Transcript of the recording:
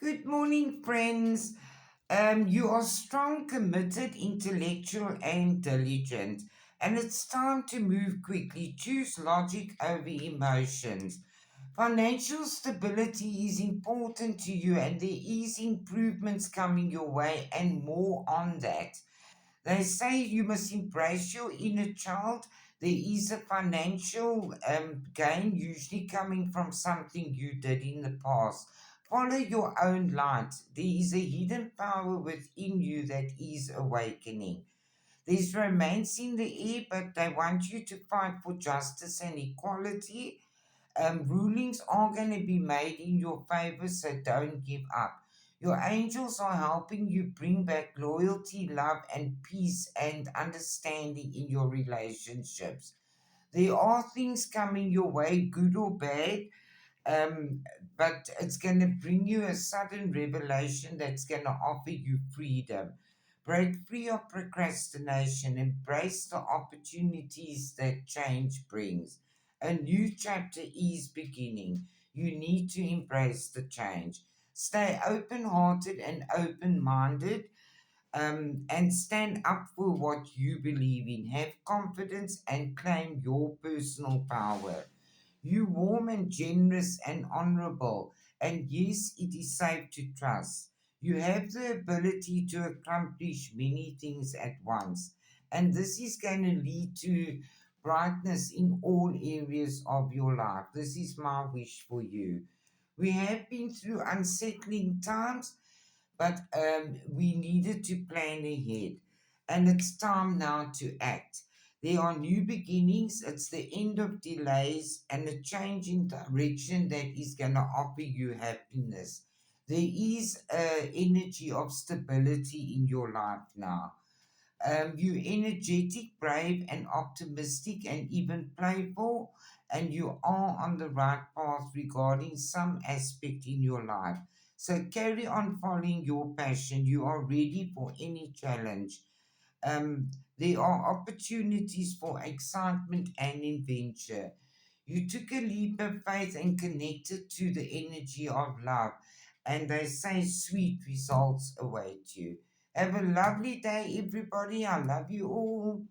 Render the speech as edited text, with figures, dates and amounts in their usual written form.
Good morning, friends. You are strong, committed, intellectual, and diligent, and it's time to move quickly. Choose logic over emotions. Financial stability is important to you, and there is improvements coming your way, and more on that. They say you must embrace your inner child. There is a financial gain usually coming from something you did in the past. Follow your own light. There is a hidden power within you that is awakening. There's romance in the air, but they want you to fight for justice and equality. Rulings are going to be made in your favor, so don't give up. Your angels are helping you bring back loyalty, love, and peace and understanding in your relationships. There are things coming your way, good or bad, um, but it's going to bring you a sudden revelation that's going to offer you freedom. Break free of procrastination, embrace the opportunities that change brings. A new chapter is beginning. You need to embrace the change. Stay open hearted and open minded, and stand up for what you believe in. Have confidence and claim your personal power. You warm and generous and honorable, and yes, it is safe to trust. You have the ability to accomplish many things at once, and this is going to lead to brightness in all areas of your life. This is my wish for you. We have been through unsettling times, but we needed to plan ahead. And it's time now to act. There are new beginnings, it's the end of delays, and a change in direction that is going to offer you happiness. There is a energy of stability in your life now. You're energetic, brave, and optimistic, and even playful, and you are on the right path regarding some aspect in your life. So carry on following your passion. You are ready for any challenge. There are opportunities for excitement and adventure. You took a leap of faith and connected to the energy of love, and they say sweet results await you. Have a lovely day, everybody. I love you all.